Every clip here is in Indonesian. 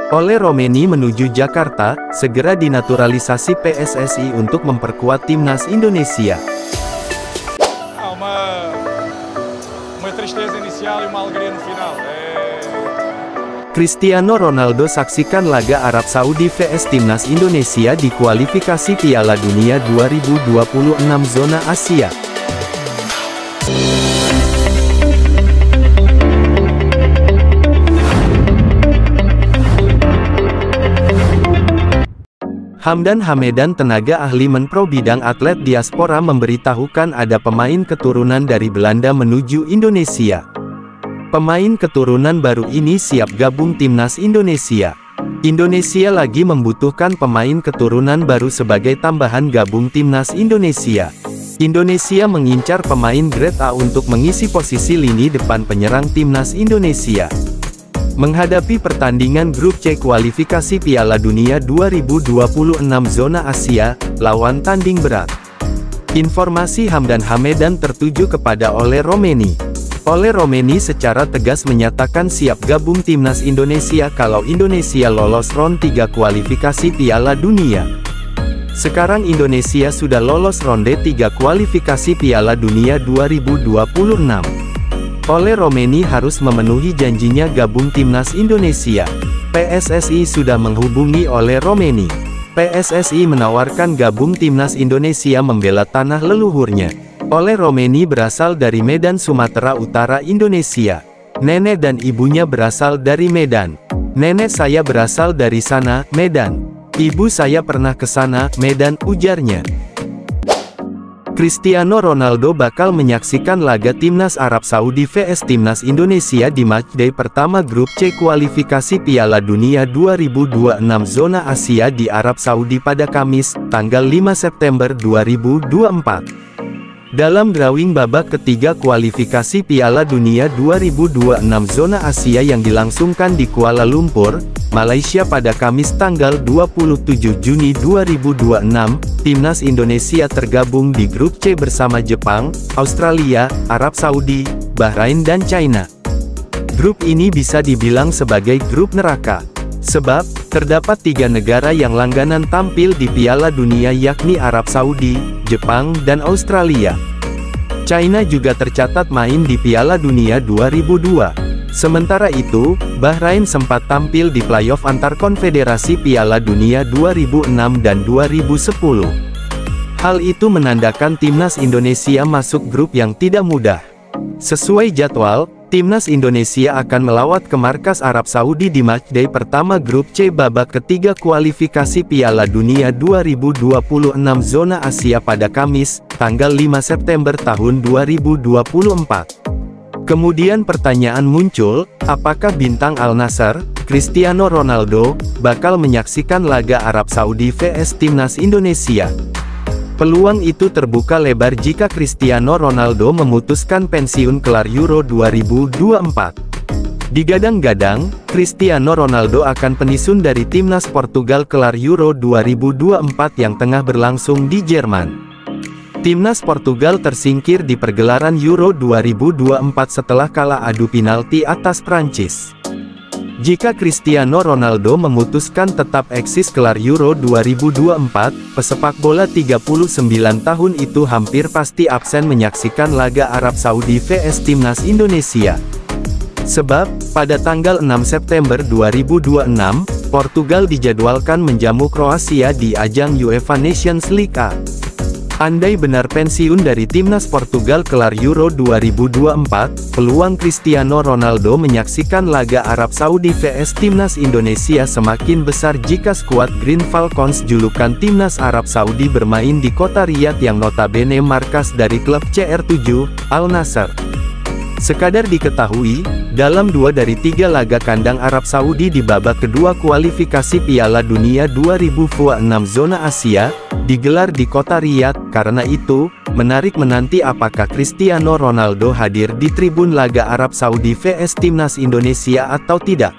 Oleh Romeni menuju Jakarta, segera dinaturalisasi PSSI untuk memperkuat timnas Indonesia. Uma tristeza inicial e uma alegria no final. Cristiano Ronaldo saksikan laga Arab Saudi vs Timnas Indonesia di kualifikasi Piala Dunia 2026 zona Asia. Hamdan Hamedan, tenaga ahli Menpro bidang atlet diaspora, memberitahukan ada pemain keturunan dari Belanda menuju Indonesia. Pemain keturunan baru ini siap gabung timnas Indonesia. Indonesia lagi membutuhkan pemain keturunan baru sebagai tambahan gabung timnas Indonesia. Indonesia mengincar pemain grade A untuk mengisi posisi lini depan penyerang timnas Indonesia. Menghadapi pertandingan grup C kualifikasi Piala Dunia 2026 zona Asia, lawan tanding berat. Informasi Hamdan Hamedan tertuju kepada Oleh Romeni. Oleh Romeni secara tegas menyatakan siap gabung timnas Indonesia kalau Indonesia lolos ronde 3 kualifikasi Piala Dunia. Sekarang Indonesia sudah lolos ronde 3 kualifikasi Piala Dunia 2026. Oleh Romeni harus memenuhi janjinya gabung timnas Indonesia. PSSI sudah menghubungi Oleh Romeni. PSSI menawarkan gabung timnas Indonesia membela tanah leluhurnya. Oleh Romeni berasal dari Medan, Sumatera Utara, Indonesia. Nenek dan ibunya berasal dari Medan. Nenek saya berasal dari sana, Medan. Ibu saya pernah ke sana, Medan, ujarnya. Cristiano Ronaldo bakal menyaksikan laga Timnas Arab Saudi vs Timnas Indonesia di matchday pertama grup C kualifikasi Piala Dunia 2026 zona Asia di Arab Saudi pada Kamis, tanggal 5 September 2024. Dalam drawing babak ketiga kualifikasi Piala Dunia 2026 zona Asia yang dilangsungkan di Kuala Lumpur, Malaysia pada Kamis tanggal 27 Juni 2026, Timnas Indonesia tergabung di grup C bersama Jepang, Australia, Arab Saudi, Bahrain dan China. Grup ini bisa dibilang sebagai grup neraka. Sebab, terdapat 3 negara yang langganan tampil di Piala Dunia yakni Arab Saudi, Jepang, dan Australia. China juga tercatat main di Piala Dunia 2002. Sementara itu, Bahrain sempat tampil di playoff antar konfederasi Piala Dunia 2006 dan 2010. Hal itu menandakan Timnas Indonesia masuk grup yang tidak mudah. Sesuai jadwal, Timnas Indonesia akan melawat ke markas Arab Saudi di matchday pertama grup C babak ketiga kualifikasi Piala Dunia 2026 zona Asia pada Kamis, tanggal 5 September tahun 2024. Kemudian pertanyaan muncul, apakah bintang Al Nassr, Cristiano Ronaldo, bakal menyaksikan laga Arab Saudi vs Timnas Indonesia? Peluang itu terbuka lebar jika Cristiano Ronaldo memutuskan pensiun kelar Euro 2024. Digadang-gadang, Cristiano Ronaldo akan pensiun dari timnas Portugal kelar Euro 2024 yang tengah berlangsung di Jerman. Timnas Portugal tersingkir di pergelaran Euro 2024 setelah kalah adu penalti atas Prancis. Jika Cristiano Ronaldo memutuskan tetap eksis kelar Euro 2024, pesepak bola 39 tahun itu hampir pasti absen menyaksikan laga Arab Saudi vs Timnas Indonesia. Sebab, pada tanggal 6 September 2026, Portugal dijadwalkan menjamu Kroasia di ajang UEFA Nations League A. Andai benar pensiun dari timnas Portugal kelar Euro 2024, peluang Cristiano Ronaldo menyaksikan laga Arab Saudi vs Timnas Indonesia semakin besar jika skuad Green Falcons julukan Timnas Arab Saudi bermain di kota Riyadh yang notabene markas dari klub CR7, Al Nassr. Sekadar diketahui, dalam 2 dari 3 laga kandang Arab Saudi di babak kedua kualifikasi Piala Dunia 2026 zona Asia, digelar di kota Riyadh. Karena itu, menarik menanti apakah Cristiano Ronaldo hadir di tribun laga Arab Saudi vs Timnas Indonesia atau tidak.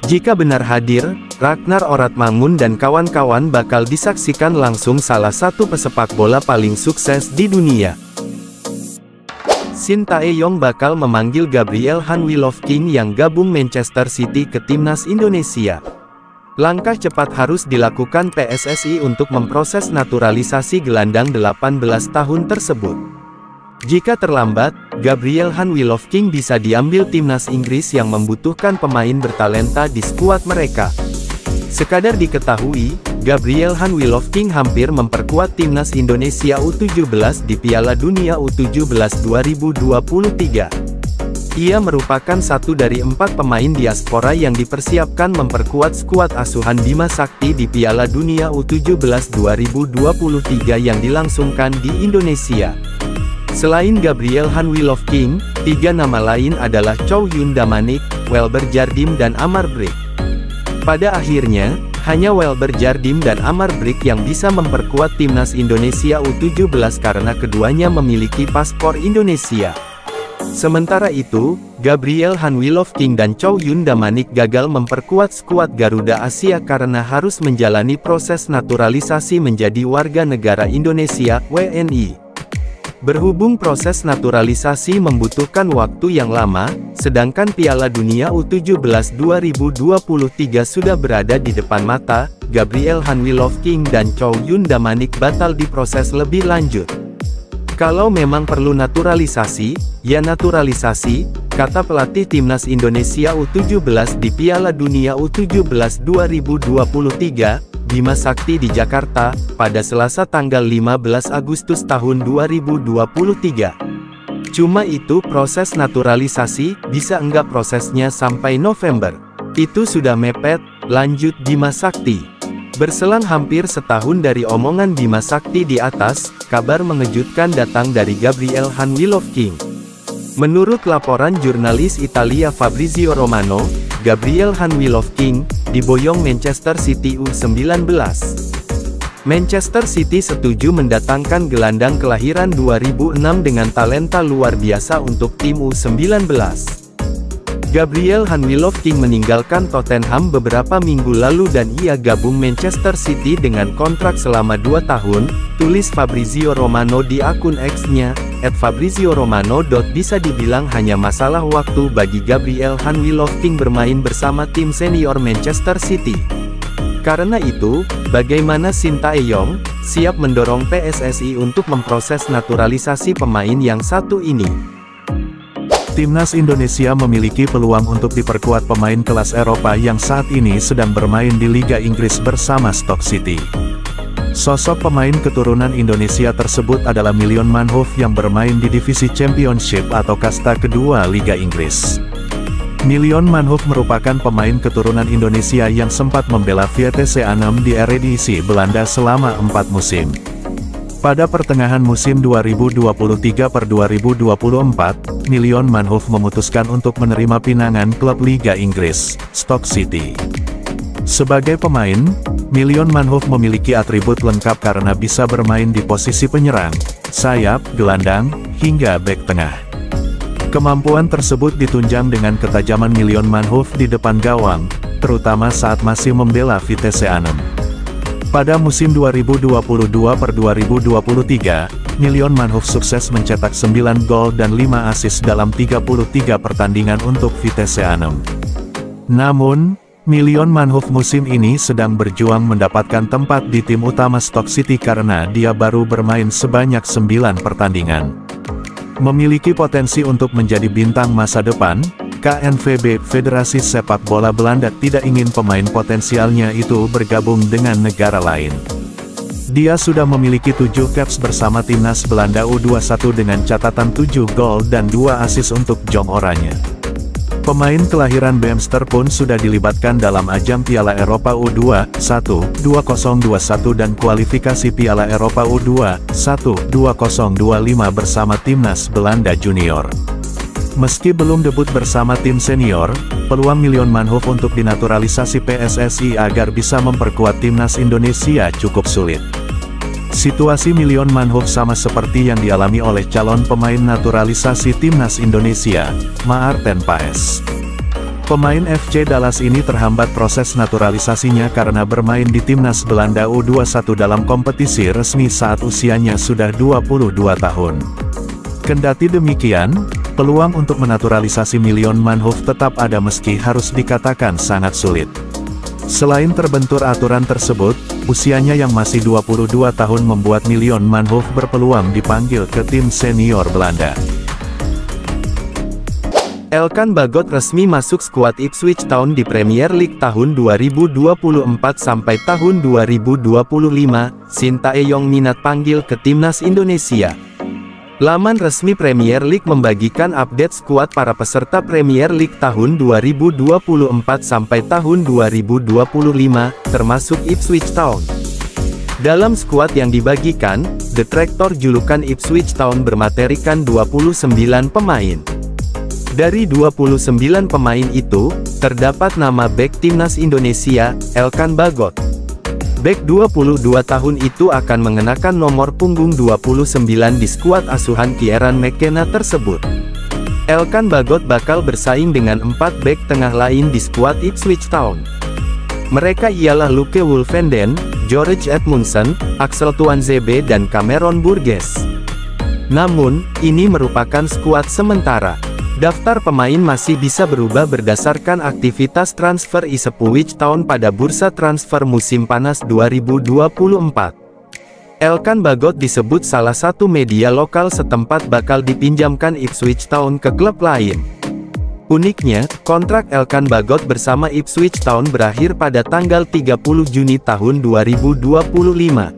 Jika benar hadir, Ragnar Oratmangun dan kawan-kawan bakal disaksikan langsung salah satu pesepak bola paling sukses di dunia. Shin Tae-yong bakal memanggil Gabriel Han Wilofking yang gabung Manchester City ke timnas Indonesia. Langkah cepat harus dilakukan PSSI untuk memproses naturalisasi gelandang 18 tahun tersebut. Jika terlambat, Gabriel Hanwilofking bisa diambil timnas Inggris yang membutuhkan pemain bertalenta di skuad mereka. Sekadar diketahui, Gabriel Hanwilofking hampir memperkuat timnas Indonesia U17 di Piala Dunia U17 2023. Ia merupakan satu dari 4 pemain diaspora yang dipersiapkan memperkuat skuad asuhan Bima Sakti di Piala Dunia U17 2023 yang dilangsungkan di Indonesia. Selain Gabriel Hanwilofking, 3 nama lain adalah Chow Yun Damanik, Welber Jardim dan Amar Brik. Pada akhirnya, hanya Welber Jardim dan Amar Brik yang bisa memperkuat timnas Indonesia U17 karena keduanya memiliki paspor Indonesia. Sementara itu, Gabriel Hanwilofking dan Chow Yun Damanik gagal memperkuat skuad Garuda Asia karena harus menjalani proses naturalisasi menjadi warga negara Indonesia, WNI. Berhubung proses naturalisasi membutuhkan waktu yang lama, sedangkan Piala Dunia U17 2023 sudah berada di depan mata, Gabriel Hanwilofking dan Chow Yun Damanik batal diproses lebih lanjut. Kalau memang perlu naturalisasi, ya naturalisasi, kata pelatih timnas Indonesia U17 di Piala Dunia U17 2023, Bima Sakti di Jakarta, pada Selasa tanggal 15 Agustus tahun 2023. Cuma itu proses naturalisasi, bisa enggak prosesnya sampai November? Itu sudah mepet, lanjut Bima Sakti. Berselang hampir setahun dari omongan Bima Sakti di atas, kabar mengejutkan datang dari Gabriel Hanwilofking. Menurut laporan jurnalis Italia Fabrizio Romano, Gabriel Hanwilofking diboyong Manchester City U19. Manchester City setuju mendatangkan gelandang kelahiran 2006 dengan talenta luar biasa untuk tim U19. Gabriel Hanwilofking meninggalkan Tottenham beberapa minggu lalu dan ia gabung Manchester City dengan kontrak selama 2 tahun, tulis Fabrizio Romano di akun X-nya, @FabrizioRomano. Bisa dibilang hanya masalah waktu bagi Gabriel Hanwilofking bermain bersama tim senior Manchester City. Karena itu, bagaimana Sintayong siap mendorong PSSI untuk memproses naturalisasi pemain yang satu ini? Timnas Indonesia memiliki peluang untuk diperkuat pemain kelas Eropa yang saat ini sedang bermain di Liga Inggris bersama Stoke City. Sosok pemain keturunan Indonesia tersebut adalah Mason Manhoef yang bermain di divisi Championship atau kasta kedua Liga Inggris. Mason Manhoef merupakan pemain keturunan Indonesia yang sempat membela Vitesse Arnhem di Eredivisie Belanda selama 4 musim. Pada pertengahan musim 2023/2024, Mason Manhoef memutuskan untuk menerima pinangan klub Liga Inggris, Stoke City. Sebagai pemain, Mason Manhoef memiliki atribut lengkap karena bisa bermain di posisi penyerang, sayap, gelandang, hingga bek tengah. Kemampuan tersebut ditunjang dengan ketajaman Mason Manhoef di depan gawang, terutama saat masih membela Vitesse Arnhem. Pada musim 2022/2023, Mason Manhoef sukses mencetak 9 gol dan 5 assist dalam 33 pertandingan untuk Vitesse Arnhem. Namun, Mason Manhoef musim ini sedang berjuang mendapatkan tempat di tim utama Stoke City karena dia baru bermain sebanyak 9 pertandingan. Memiliki potensi untuk menjadi bintang masa depan, KNVB, Federasi Sepak Bola Belanda, tidak ingin pemain potensialnya itu bergabung dengan negara lain. Dia sudah memiliki 7 caps bersama timnas Belanda U21 dengan catatan 7 gol dan 2 assist untuk Jong Oranje. Pemain kelahiran Bemster pun sudah dilibatkan dalam ajang Piala Eropa U21 2021 dan kualifikasi Piala Eropa U21 2025 bersama timnas Belanda Junior. Meski belum debut bersama tim senior, peluang Mason Manhoef untuk dinaturalisasi PSSI agar bisa memperkuat timnas Indonesia cukup sulit. Situasi Mason Manhoef sama seperti yang dialami oleh calon pemain naturalisasi timnas Indonesia, Maarten Paes. Pemain FC Dallas ini terhambat proses naturalisasinya karena bermain di timnas Belanda U21 dalam kompetisi resmi saat usianya sudah 22 tahun. Kendati demikian, peluang untuk menaturalisasi Mason Manhoef tetap ada meski harus dikatakan sangat sulit. Selain terbentur aturan tersebut, usianya yang masih 22 tahun membuat Milion Manhoef berpeluang dipanggil ke tim senior Belanda. Elkan Bagot resmi masuk skuad Ipswich Town di Premier League tahun 2024 sampai tahun 2025, Sintayong minat panggil ke timnas Indonesia. Laman resmi Premier League membagikan update skuad para peserta Premier League tahun 2024 sampai tahun 2025, termasuk Ipswich Town. Dalam skuad yang dibagikan, The Tractor julukan Ipswich Town bermaterikan 29 pemain. Dari 29 pemain itu, terdapat nama bek timnas Indonesia, Elkan Bagot. Bek 22 tahun itu akan mengenakan nomor punggung 29 di skuad asuhan Kieran McKenna tersebut. Elkan Bagot bakal bersaing dengan 4 bek tengah lain di skuad Ipswich Town. Mereka ialah Luke Wolfenden, George Edmundson, Axel Tuanzebe dan Cameron Burgess. Namun, ini merupakan skuad sementara. Daftar pemain masih bisa berubah berdasarkan aktivitas transfer Ipswich Town pada bursa transfer musim panas 2024. Elkan Bagot disebut salah satu media lokal setempat bakal dipinjamkan Ipswich Town ke klub lain. Uniknya, kontrak Elkan Bagot bersama Ipswich Town berakhir pada tanggal 30 Juni tahun 2025.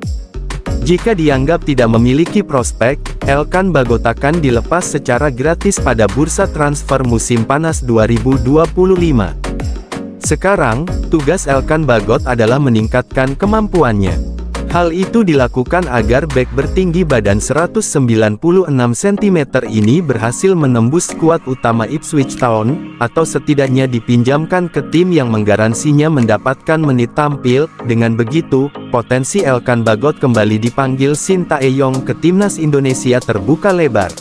Jika dianggap tidak memiliki prospek, Elkan Bagot akan dilepas secara gratis pada bursa transfer musim panas 2025. Sekarang, tugas Elkan Bagot adalah meningkatkan kemampuannya. Hal itu dilakukan agar bek bertinggi badan 196 cm ini berhasil menembus skuad utama Ipswich Town, atau setidaknya dipinjamkan ke tim yang menggaransinya mendapatkan menit tampil. Dengan begitu, potensi Elkan Bagot kembali dipanggil Sintayong ke timnas Indonesia terbuka lebar.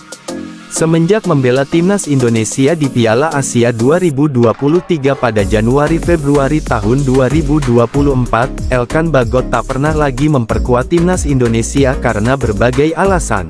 Semenjak membela timnas Indonesia di Piala Asia 2023 pada Januari-Februari tahun 2024, Elkan Bagot tak pernah lagi memperkuat timnas Indonesia karena berbagai alasan.